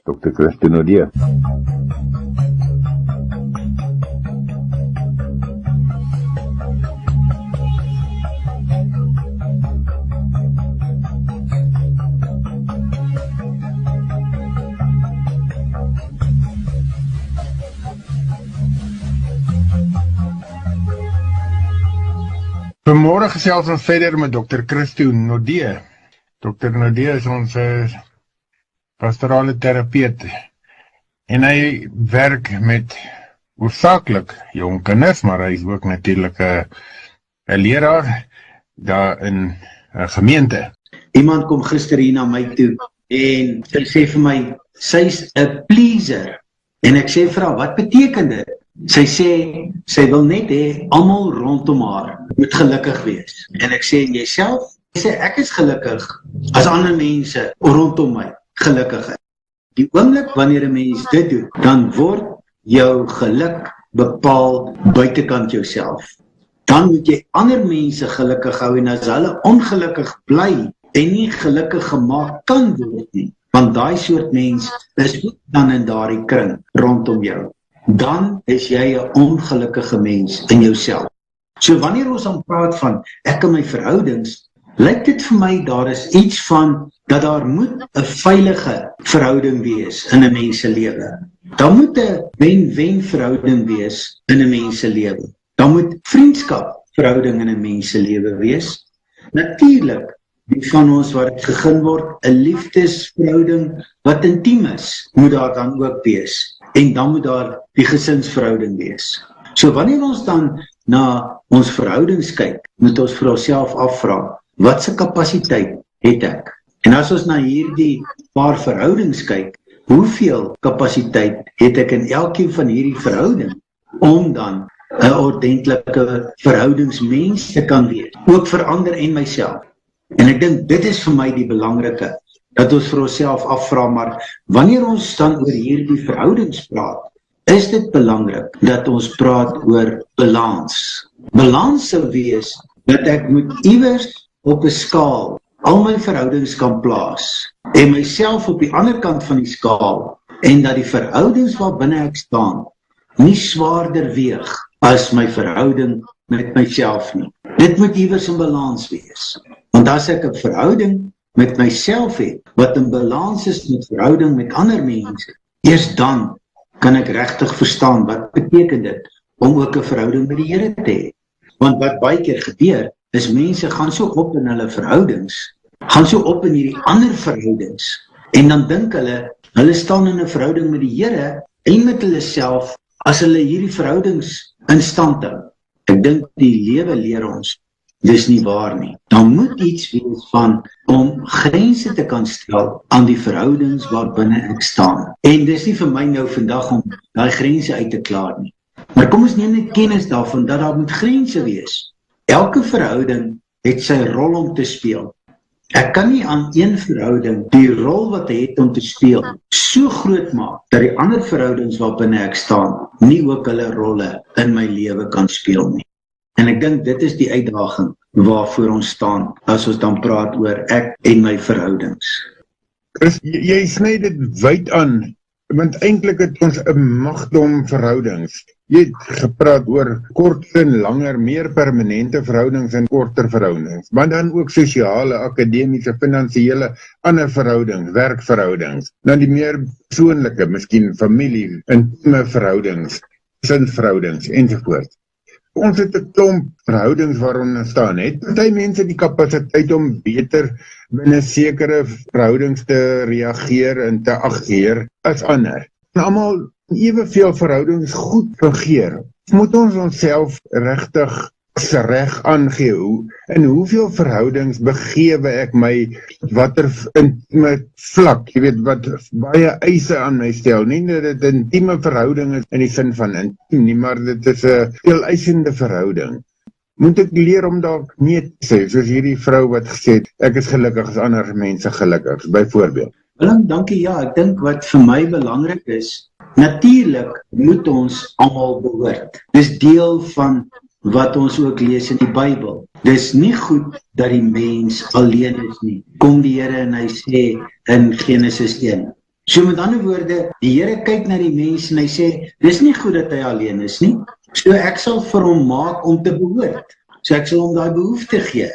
Dr. Christo Nodee. Vanmorgen gesels ons verder met Dr. Christo Nodee. Dr. Nodee is ons pastorale therapeut en hy werk met hoofsaaklik jong kinders, maar hy is ook natuurlik 'n leraar daar in 'n gemeente. Iemand kom gister hier na my toe en sy sê vir my, sy's 'n pleaser. En ek sê vir haar, wat beteken dit? Sy sê, sy wil net hê almal rondom haar moet gelukkig wees. En ek sê, jyself? Sy sê, ek is gelukkig as ander mense rondom my gelukkig is. Die oomblik wanneer 'n mens dit doen, dan word jou geluk bepaal buitekant jouself. Dan moet jy ander mense gelukkig hou en as hulle ongelukkig bly en nie gelukkig gemaak kan word nie, want daai soort mens is ook dan in daardie kring rondom jou. Dan is jy 'n ongelukkige mens in jouself. So wanneer ons dan praat van ek en my verhoudings, lyk dit vir my daar is iets van dat daar moet 'n veilige verhouding wees in 'n mens se lewe. Daar moet 'n wen-wen verhouding wees in 'n mens se lewe. Daar moet vriendskap verhouding in 'n mens se lewe wees. Natuurlik, die van ons waar dit gegeen word, 'n liefdesverhouding wat intiem is, moet daar dan ook wees. En dan moet daar die gesinsverhouding wees. So wanneer ons dan na ons verhoudings kyk, moet ons vir onsself afvra, wat se kapasiteit het ek? En as ons na hierdie paar verhoudings kyk, hoeveel kapasiteit het ek in elkeen van hierdie verhouding om dan 'n ordentlike verhoudingsmens te kan wees, ook vir ander en myself. En ek dink dit is vir my die belangrike, dat ons vir onsself afvra, maar wanneer ons dan oor hierdie verhoudings praat, is dit belangrik dat ons praat oor balans. Balans sou wees dat ek moet iewers op 'n skaal al my verhoudings kan plaas en myself op die ander kant van die skaal en dat die verhoudings waarbinne ek staan nie swaarder weeg as my verhouding met myself nie. Dit moet iewers in balans wees. Want as ek 'n verhouding met myself het, wat in balans is met verhouding met ander mense, eers dan kan ek regtig verstaan wat beteken dit om ook 'n verhouding met die Here te hê. Want wat baie keer gebeur, is mense gaan so op in hulle verhoudings, gaan so op in hierdie ander verhoudings, en dan dink hulle staan in 'n verhouding met die Here en met hulle self as hulle hierdie verhoudings in stand hou. Ek dink die lewe leer ons, dis nie waar nie. Dan moet iets wees van om grense te kan stel aan die verhoudings waarbinne ek staan. En dis nie vir my nou vandag om daai grense uit te klaar nie. Maar kom ons neem net kennis daarvan dat daar moet grense wees. Elke verhouding het sy rol om te speel. Ek kan nie aan een verhouding die rol wat hy het om te speel so groot maak, dat die ander verhoudings waarbinne ek staan, nie ook hulle rolle in my lewe kan speel nie. En ek dink dit is die uitdaging waarvoor ons staan, as ons dan praat oor ek en my verhoudings. Chris, jy sny dit wyd aan, want eintlik het ons 'n magdom verhoudings. Jy het gepraat oor korter en langer, meer permanente verhoudings en korter verhoudings, maar dan ook sosiale, akademiese, finansiële, ander verhoudings, werkverhoudings, dan die meer persoonlike, miskien familie, intieme verhoudings, gesinsverhoudings ensovoorts. Ons het 'n klomp verhoudings waarom ons staan het. Party mense die kapasiteit om beter binne sekere verhoudings te reageer en te ageer as ander. En almal eweveel verhoudings goed fungeer. Moet ons onsself regtig reg aangee in hoeveel verhoudings begewe ek my, watter intieme vlak, jy weet, wat baie eise aan my stel, nie dat dit 'n intieme verhouding is in die sin van intiem nie, maar dit is 'n veel eisende verhouding. Moet ek leer om dalk nee te sê, soos hierdie vrou wat gesê het, ek is gelukkig as ander mense gelukkig, byvoorbeeld. Willem, dankie, ja, ek dink wat vir my belangrik is, natuurlik moet ons almal behoort. Dis deel van wat ons ook lees in die Bybel. Dis nie goed dat die mens alleen is nie. Kom die Here en hy sê in Genesis 1, So met ander woorde, die Here kyk na die mens en hy sê, dis nie goed dat hy alleen is nie. So ek sal vir hom maak om te behoort. So ek sal hom daai behoefte gee.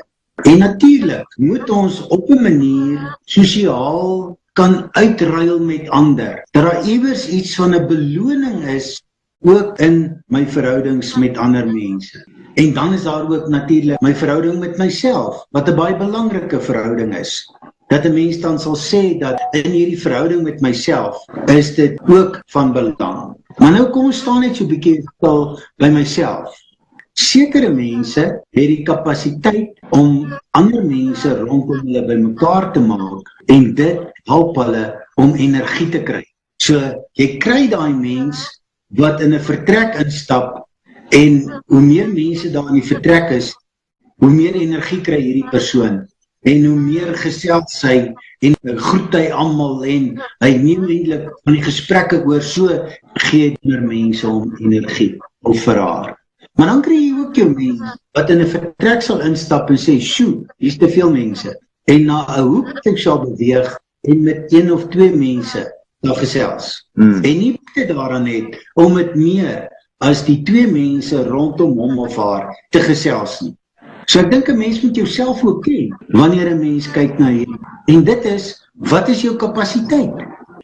En natuurlik moet ons op 'n manier sosiaal kan uitruil met ander. Dat daar iewers iets van 'n beloning is, ook in my verhoudings met ander mense. En dan is daar ook natuurlik my verhouding met myself, wat 'n baie belangrike verhouding is. Dat 'n mens dan sal sê dat in hierdie verhouding met myself is dit ook van belang. Maar nou kom ons staan net so 'n bietjie stil by myself. Sekere mense het die kapasiteit om ander mense rondom hulle bymekaar te maak en dit help hulle om energie te kry. So jy kry daai mens wat in 'n vertrek instap en hoe meer mense daar in die vertrek is, hoe meer energie kry hierdie persoon. En hoe meer gesels hy en groet hy almal en hy neem eintlik van die gesprekke oor, so gee ander mense om energie of vir haar. Maar dan kry jy ook jou mense wat in 'n vertrek sal instap en sê, "Sjoe, hier's te veel mense." En na 'n hoek sal beweeg en met 1 of 2 mense daar gesels. En nie te daaraan het om met meer as die 2 mense rondom hom of haar te gesels nie. So ek dink 'n mens moet jouself ook ken wanneer 'n mens kyk na hierdie. En dit is, wat is jou kapasiteit?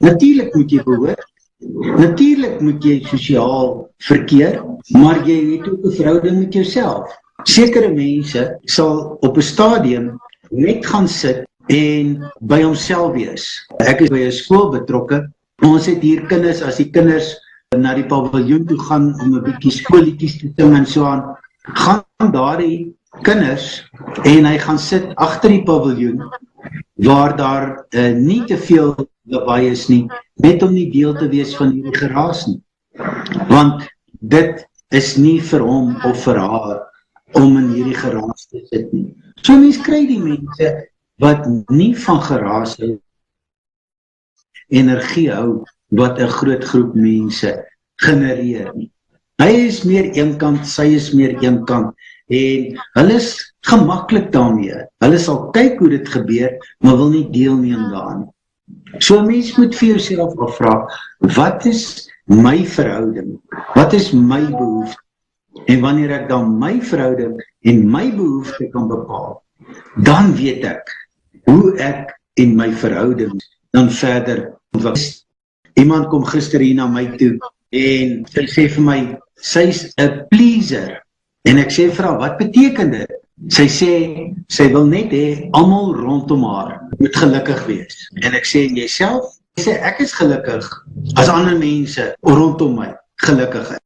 Natuurlik moet jy behoort. Natuurlik moet jy sosiaal verkeer, maar jy het ook 'n verhouding met jouself. Sekere mense sal op 'n stadium net gaan sit en by homself wees. Ek is by 'n skool betrokke. Ons het hier kinders, as die kinders na die paviljoen toe gaan om 'n bietjie skoolliedjies te sing en so aan, gaan daardie kinders en hy gaan sit agter die paviljoen waar daar nie te veel lawaai is nie, net om nie deel te wees van hierdie geraas nie. Want dit is nie vir hom of vir haar om in hierdie geraas te sit nie. So mens kry die mense wat nie van geraas hou, energie hou, wat 'n groot groep mense genereer nie. Hy is meer eenkant, sy is meer eenkant, en hulle is gemaklik daarmee. Hulle sal kyk hoe dit gebeur, maar wil nie deelneem daaraan. So 'n mens moet vir jouself afvra, wat is my verhouding? Wat is my behoefte? En wanneer ek dan my verhouding en my behoefte kan bepaal, dan weet ek hoe ek en my verhouding dan verder ontwikkel. Iemand kom gister hier na my toe en sy sê vir my, sy's 'n pleaser. En ek sê vir haar, wat beteken dit? Sy sê, sy wil net hê almal rondom haar moet gelukkig wees. En ek sê, jyself? Sy sê, ek is gelukkig as ander mense rondom my gelukkig is.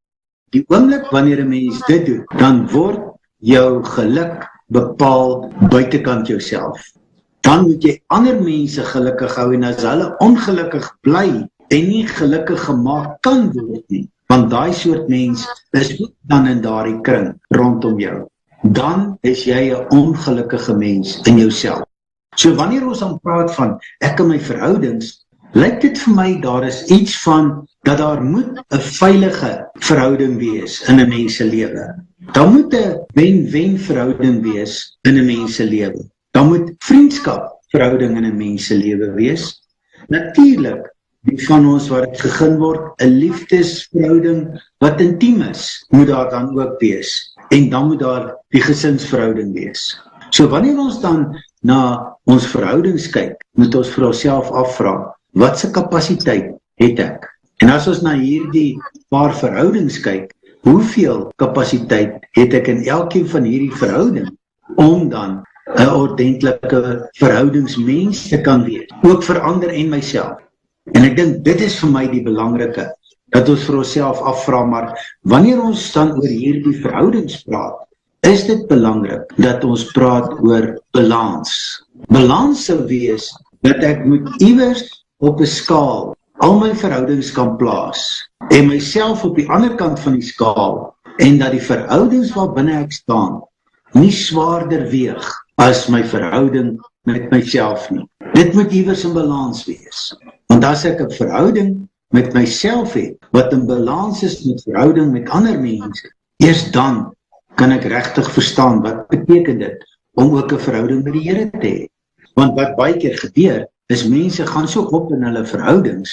Die oomblik wanneer 'n mens dit doen, dan word jou geluk bepaal buitekant jouself. Dan moet jy ander mense gelukkig hou, en as hulle ongelukkig bly en nie gelukkig gemaak kan word nie, want daai soort mens is ook dan in daardie kring rondom jou, dan is jy 'n ongelukkige mens in jouself. So wanneer ons dan praat van ek en my verhoudings, lyk dit vir my daar is iets van dat daar moet 'n veilige verhouding wees in 'n mens se lewe. Daar moet 'n wen-wen verhouding wees in 'n mens se lewe. Daar moet vriendskap verhouding in 'n mens se lewe wees. Natuurlik, die van ons waar dit gegeen word, 'n liefdesverhouding wat intiem is, moet daar dan ook wees. En dan moet daar die gesinsverhouding wees. So wanneer ons dan na ons verhoudings kyk, moet ons vir onsself afvra, wat se kapasiteit het ek? En as ons na hierdie paar verhoudings kyk, hoeveel kapasiteit het ek in elkeen van hierdie verhouding om dan 'n ordentlike verhoudingsmens te kan wees, ook vir ander en myself. En ek dink dit is vir my die belangrike, dat ons vir onsself afvra, maar wanneer ons dan oor hierdie verhoudings praat, is dit belangrik dat ons praat oor balans. Balans sou wees dat ek moet iewers op 'n skaal al my verhoudings kan plaas en myself op die ander kant van die skaal, en dat die verhoudings waarbinne ek staan nie swaarder weeg as my verhouding met myself nie. Dit moet iewers in balans wees. Want as ek 'n verhouding met myself het, wat in balans is met verhouding met ander mense, eers dan kan ek regtig verstaan wat beteken dit om ook 'n verhouding met die Here te hê. Want wat baie keer gebeur, is mense gaan so op in hulle verhoudings,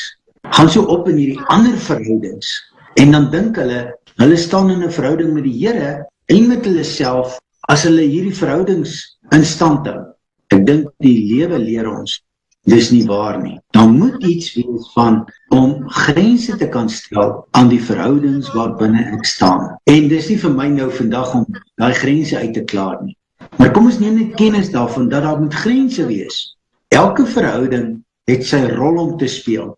gaan so op in hierdie ander verhoudings, en dan dink hulle staan in 'n verhouding met die Here en met hulle self as hulle hierdie verhoudings in stand hou. Ek dink die lewe leer ons, dis nie waar nie. Dan moet iets wees van om grense te kan stel aan die verhoudings waarbinne ek staan. En dis nie vir my nou vandag om daai grense uit te klaar nie. Maar kom ons neem net kennis daarvan dat daar moet grense wees. Elke verhouding het sy rol om te speel.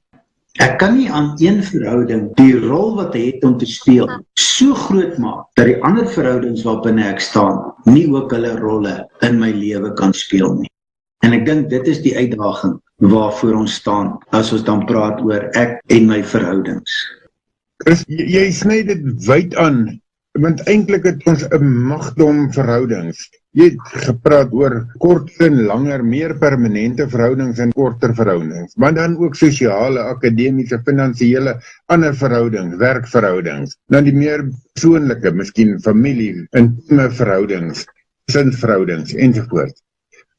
Ek kan nie aan een verhouding die rol wat hy het om te speel so groot maak, dat die ander verhoudings waarbinne ek staan, nie ook hulle rolle in my lewe kan speel nie. En ek dink dit is die uitdaging waarvoor ons staan, as ons dan praat oor ek en my verhoudings. Chris, jy sny dit wyd aan, want eintlik het ons 'n magdom verhoudings. Jy het gepraat oor korter en langer, meer permanente verhoudings en korter verhoudings, maar dan ook sosiale, akademiese, finansiële, ander verhoudings, werkverhoudings, dan die meer persoonlike, miskien familie, intieme verhoudings, gesinsverhoudings ensovoorts.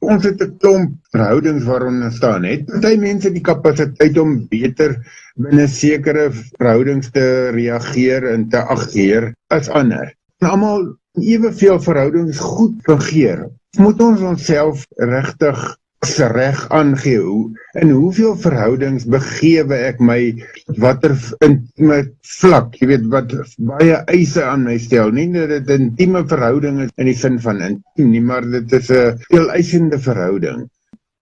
Ons het 'n klomp verhoudings waarin ons staan. Het party mense die kapasiteit om beter binne sekere verhoudings te reageer en te ageer as ander. En almal eweveel verhoudings goed fungeer. Moet ons onsself regtig reg aangee, in hoeveel verhoudings begewe ek my, watter intieme vlak, jy weet, wat baie eise aan my stel, nie dat dit 'n intieme verhouding is in die sin van intiem nie, maar dit is 'n veel eisende verhouding.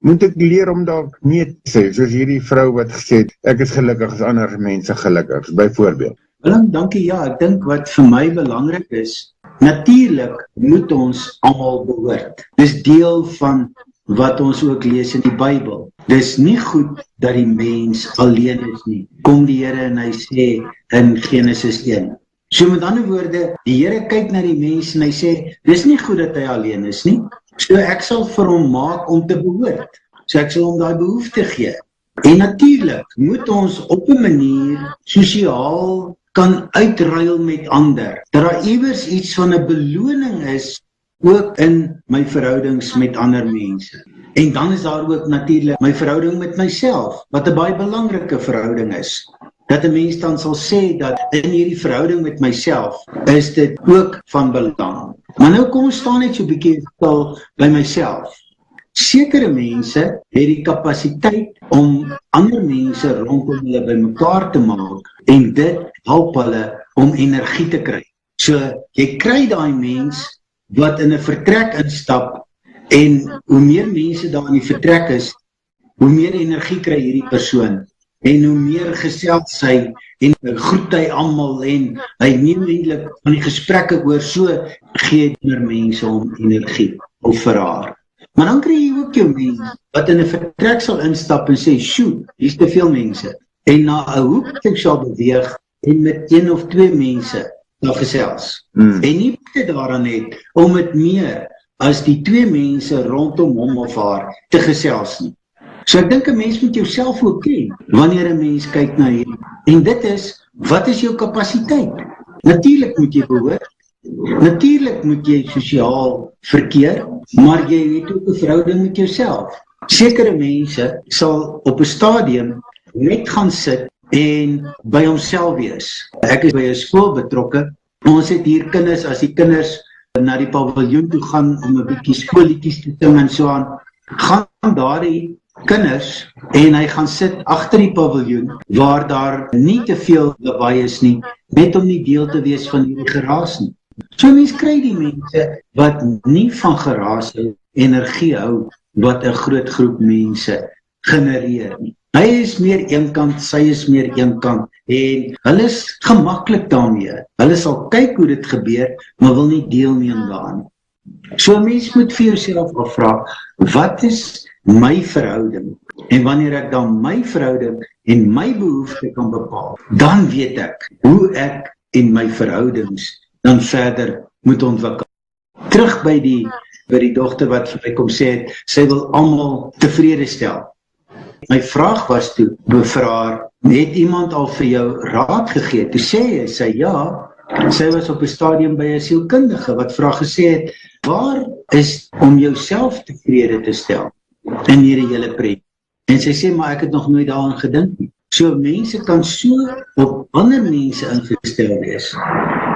Moet ek leer om dalk nee te sê, soos hierdie vrou wat gesê het, ek is gelukkig as ander mense gelukkig, byvoorbeeld. Willem, dankie, ja, ek dink wat vir my belangrik is, natuurlik moet ons almal behoort. Dis deel van wat ons ook lees in die Bybel. Dis nie goed dat die mens alleen is nie. Kom die Here en hy sê in Genesis 1. So met ander woorde, die Here kyk na die mens en hy sê, dis nie goed dat hy alleen is nie. So ek sal vir hom maak om te behoort. So ek sal hom daai behoefte gee. En natuurlik moet ons op 'n manier sosiaal kan uitruil met ander. Dat daar iewers iets van 'n beloning is ook in my verhoudings met ander mense. En dan is daar ook natuurlik my verhouding met myself, wat 'n baie belangrike verhouding is. Dat 'n mens dan sal sê dat in hierdie verhouding met myself is dit ook van belang. Maar nou kom ons staan net so 'n bietjie stil by myself. Sekere mense het die kapasiteit om ander mense rondom hulle bymekaar te maak en dit help hulle om energie te kry. So jy kry daai mens wat in 'n vertrek instap en hoe meer mense daar in die vertrek is, hoe meer energie kry hierdie persoon en hoe meer gesels hy en groet hy almal en hy neem eintlik van die gesprekke oor, so gee ander mense om energie of vir haar. Maar dan kry jy ook jou mense wat in 'n vertrek sal instap en sê, "Sjoe, hier's te veel mense." En na 'n hoek sal beweeg en met 1 of 2 mense daar gesels. En nie te daaraan het om met meer as die 2 mense rondom hom of haar te gesels nie. So ek dink 'n mens moet jouself ook ken wanneer 'n mens kyk na hierdie. En dit is, wat is jou kapasiteit? Natuurlik moet jy behoort. Natuurlik moet jy sosiaal verkeer, maar jy het ook 'n verhouding met jouself. Sekere mense sal op 'n stadium net gaan sit en by homself wees. Ek is by 'n skool betrokke. Ons het hier kinders, as die kinders na die paviljoen toe gaan om 'n bietjie skoolliedjies te sing en so aan, gaan daardie kinders en hy gaan sit agter die paviljoen waar daar nie te veel lawaai is nie, net om nie deel te wees van hierdie geraas nie. So mens kry die mense wat nie van geraas hou, energie hou, wat 'n groot groep mense genereer nie. Hy is meer eenkant, sy is meer eenkant en hulle is gemaklik daarmee. Hulle sal kyk hoe dit gebeur, maar wil nie deelneem daaraan nie. So 'n mens moet vir jouself afvra, wat is my verhouding? En wanneer ek dan my verhouding en my behoefte kan bepaal, dan weet ek hoe ek en my verhoudings dan verder moet ontwikkel. Terug by die dogter wat vir my kom sê het, sy wil almal tevrede stel. My vraag was toe, vir haar, het iemand al vir jou raad gegee? Toe sê sy ja, sy was op 'n stadium by 'n sielkundige wat vir haar gesê het, waar is om jouself tevrede te stel in hierdie hele prent? En sy sê, maar ek het nog nooit daaraan gedink nie. So mense kan so op ander mense ingestel wees,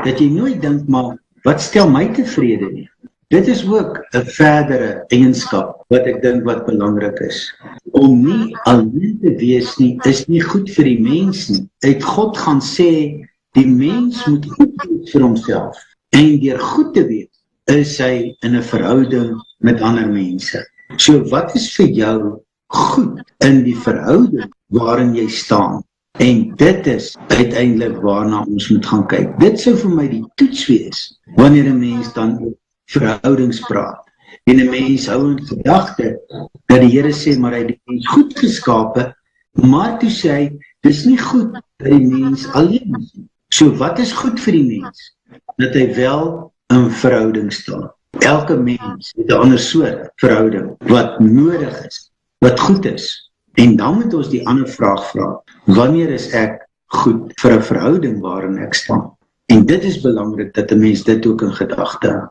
dat jy nooit dink, maar wat stel my tevrede nie? Dit is ook 'n verdere eienskap wat ek dink wat belangrik is. Om nie alleen te wees nie, is nie goed vir die mens nie. Het God gaan sê, die mens moet goed wees vir homself. En deur goed te wees, is hy in 'n verhouding met ander mense. So wat is vir jou goed in die verhouding waarin jy staan? En dit is uiteindelik waarna ons moet gaan kyk. Dit sou vir my die toets wees, wanneer 'n mens dan oor verhoudings praat. En 'n mens hou in gedagte, dat die Here sê, maar hy het die mens goed geskape, maar toe sê hy, dis nie goed dat die mens alleen is. So wat is goed vir die mens? Dat hy wel in verhouding staan. Elke mens het 'n ander soort verhouding, wat nodig is, wat goed is. En dan moet ons die ander vraag vra, wanneer is ek goed vir 'n verhouding waarin ek staan? En dit is belangrik, dat 'n mens dit ook in gedagte hou.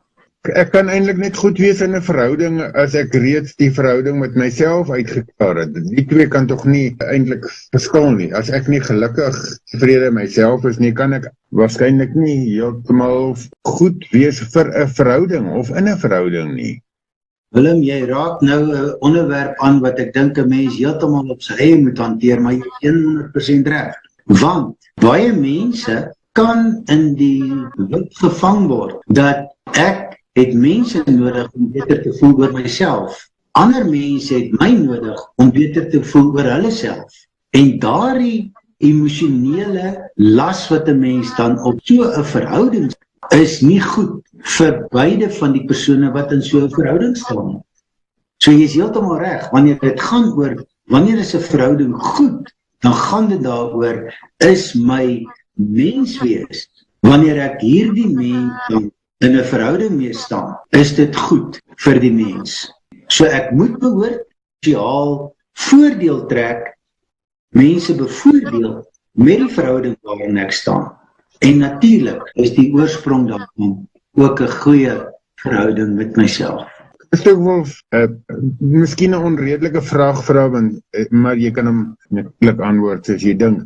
Ek kan eintlik net goed wees in 'n verhouding as ek reeds die verhouding met myself uitgeklaar het. Die twee kan tog nie eintlik verskil nie. As ek nie gelukkig tevrede myself is nie, kan ek waarskynlik nie heeltemal goed wees vir 'n verhouding of in 'n verhouding nie. Willem, jy raak nou 'n onderwerp aan wat ek dink 'n mens heeltemal op sy eie moet hanteer, maar jy is 100% reg. Want baie mense kan in die wip gevang word dat ek het mense nodig om beter te voel oor myself. Ander mense het my nodig om beter te voel oor hulle self. En daardie emosionele las wat 'n mens dan op so 'n verhouding is nie goed vir beide van die persone wat in so 'n verhouding staan. So jy is heeltemal reg, wanneer dit gaan oor, wanneer is 'n verhouding goed, dan gaan dit daaroor, is my menswees, wanneer ek hierdie mens dan in 'n verhouding mee staan, is dit goed vir die mens. So ek moet behoort sosiaal voordeel trek, mense bevoordeel met die verhouding waarin ek staan. En natuurlik is die oorsprong daarvan ook 'n goeie verhouding met myself. Ek wil miskien 'n onredelike vraag vra, maar jy kan hom netlik antwoord soos jy dink.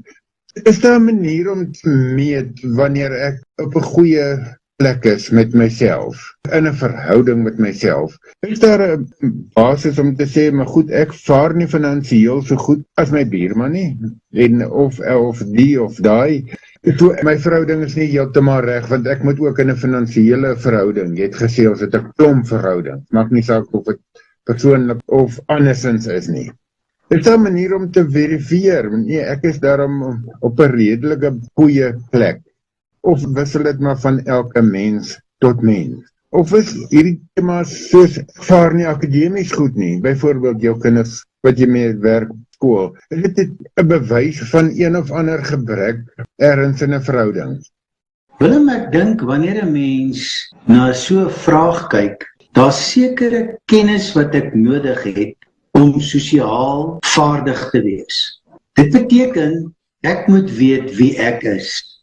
Is daar 'n manier om te meet wanneer ek op 'n goeie plek is met myself, in 'n verhouding met myself? Is daar 'n basis om te sê, maar goed, ek vaar nie finansiëel so goed as my buurman nie, en of die of daai. So, my verhouding is nie heeltemal reg, want ek moet ook in 'n finansiële verhouding. Jy het gesê ons het 'n klomp verhouding. Maak nie saak of dit persoonlik of andersins is nie. Is daar 'n manier om te verifieer? Nee, ek is daarom op 'n redelike goeie plek. Of wissel dit maar van elke mens tot mens? Of is hierdie thema's soos vaar nie akademies goed nie? Byvoorbeeld jou kinders wat jy mee werk skool. Is dit 'n bewys van een of ander gebrek ergens in 'n verhouding? Willem, ek dink wanneer 'n mens na so 'n vraag kyk, daar's sekere kennis wat ek nodig het om sosiaal vaardig te wees. Dit beteken ek moet weet wie ek is.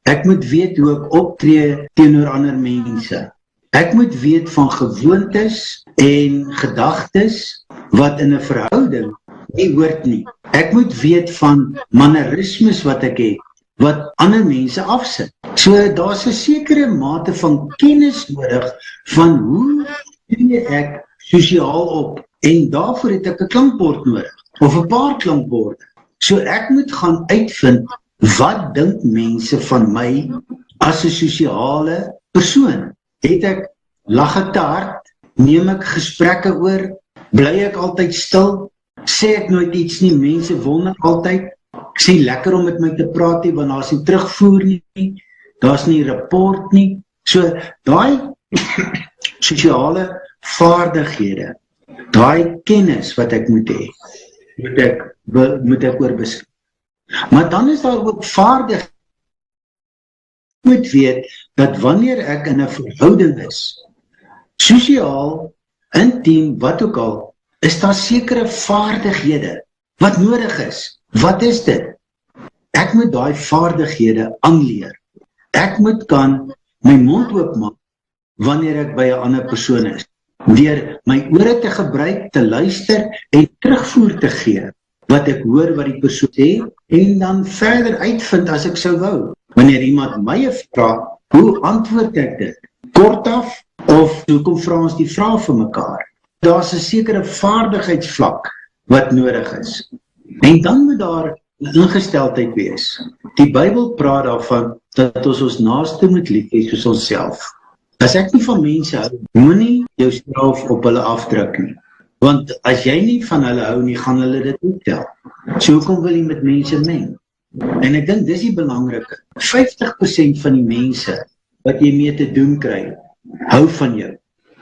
Ek moet weet hoe ek optree teenoor ander mense. Ek moet weet van gewoontes en gedagtes wat in 'n verhouding nie hoort nie. Ek moet weet van mannerismes wat ek het, wat ander mense afsit. So daar's 'n sekere mate van kennis nodig van hoe tree ek sosiaal op. En daarvoor het ek 'n klankbord nodig, of 'n paar klankborde. So ek moet gaan uitvind, wat dink mense van my as 'n sosiale persoon? Het ek lag ek te hard? Neem ek gesprekke oor? Bly ek altyd stil? Sê ek nooit iets nie? Mense wonder altyd. Ek sê lekker om met my te praat nie, want daar's nie terugvoer nie, daar's nie rapport nie. So daai sosiale vaardighede, daai kennis wat ek moet hê, moet ek oor beskik. Maar dan is daar ook vaardig. Ek moet weet dat wanneer ek in 'n verhouding is, sosiaal, intiem, wat ook al, is daar sekere vaardighede wat nodig is. Wat is dit? Ek moet daai vaardighede aanleer. Ek moet kan my mond oopmaak wanneer ek by 'n ander persoon is. deur my ore te gebruik, te luister en terugvoer te gee, wat ek hoor wat die persoon sê, en dan verder uitvind as ek sou wou. Wanneer iemand my vra, hoe antwoord ek dit? Kortaf, of hoekom vra ons die vraag vir mekaar? Daar's 'n sekere vaardigheidsvlak wat nodig is. En dan moet daar 'n ingesteldheid wees. Die Bybel praat daarvan dat ons naaste moet lief hê soos onsself. As ek nie van mense hou, moenie jou straf op hulle afdruk nie. Want as jy nie van hulle hou nie, gaan hulle dit ook tel. So hoekom wil jy met mense meng? En ek dink dis die belangrike. 50% van die mense wat jy mee te doen kry, hou van jou.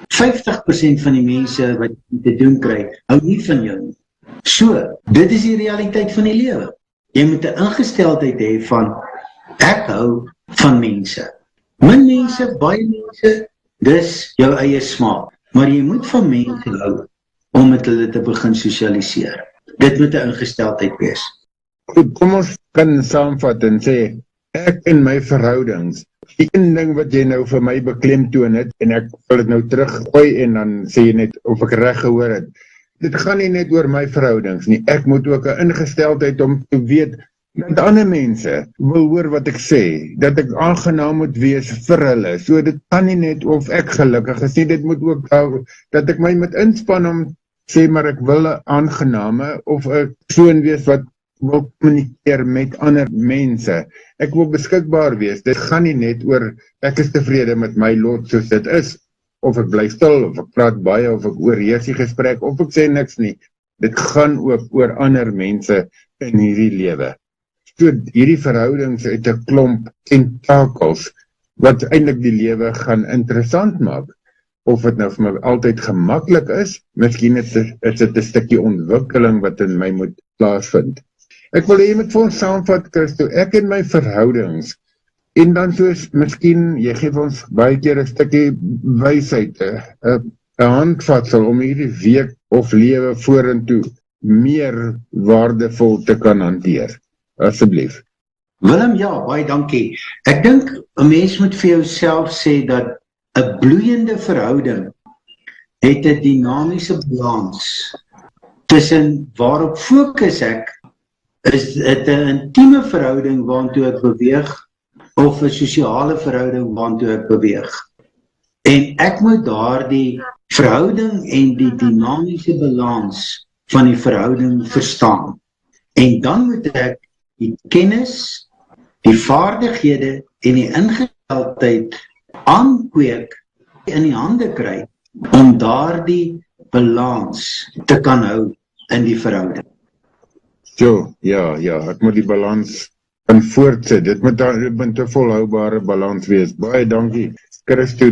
50% van die mense wat jy mee te doen kry, hou nie van jou nie. So, dit is die realiteit van die lewe. Jy moet 'n ingesteldheid hê van, ek hou van mense. Min mense, baie mense, dis jou eie smaak. Maar jy moet van mense hou, om met hulle te begin sosialiseer. Dit moet 'n ingesteldheid wees. Goed, kom ons kan saamvat en sê, ek in my verhoudings, die een ding wat jy nou vir my beklemtoon het, en ek wil dit nou teruggooi, en dan sê jy net, of ek reg gehoor het, dit gaan nie net oor my verhoudings nie, ek moet ook 'n ingesteldheid om te weet, dat ander mense wil hoor wat ek sê, dat ek aangenaam moet wees vir hulle, so dit kan nie net of ek gelukkig is nie, dit moet ook dat ek my moet inspann om sê, maar ek wil 'n aangename, of 'n persoon wees wat wil kommunikeer met ander mense, ek wil beskikbaar wees, dit gaan nie net oor, ek is tevrede met my lot soos dit is, of ek bly stil, of ek praat baie, of ek oorheers die gesprek, of ek sê niks nie, dit gaan ook oor ander mense in hierdie lewe. So hierdie verhoudings uit 'n klomp tentakels, wat eintlik die lewe gaan interessant maak, of het nou vir my altyd gemaklik is, miskien is dit 'n stukkie ontwikkeling wat in my moet plaasvind. Ek wil hê met vir ons saamvat, Christo, ek in my verhoudings, en dan soos, miskien, jy gee ons baie keer 'n stukkie wysheid, 'n handvatsel om hierdie week of lewe vorentoe meer waardevol te kan hanteer. Asseblief. Willem, ja, baie dankie. Ek dink 'n mens moet vir jouself sê dat 'n bloeiende verhouding het 'n dinamiese balans tussen waarop fokus ek, is dit 'n intieme verhouding waantoe ek beweeg, of 'n sosiale verhouding waantoe ek beweeg. En ek moet daardie verhouding en die dinamiese balans van die verhouding verstaan. En dan moet ek die kennis, die vaardighede en die ingesteldheid aankweek, in die hande kry, om daardie balans te kan hou in die verhouding. So, ja, ek moet die balans kan voortsit, dit moet 'n volhoubare balans wees. Baie dankie, Christo.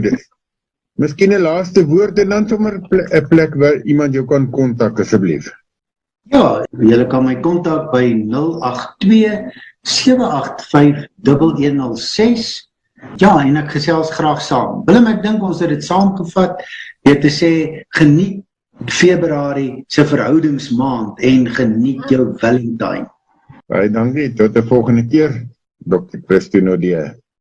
Miskien 'n laaste woord, en dan sommer 'n plek waar iemand jou kan kontak, asseblief. Ja, julle kan my kontak by 082-785-1106. Ja, en ek gesels graag saam. Willem, ek dink ons het dit saamgevat, deur te sê, geniet Februarie se verhoudingsmaand, en geniet jou Valentine. Baie dankie, tot 'n volgende keer, Dr. Christo Nodee.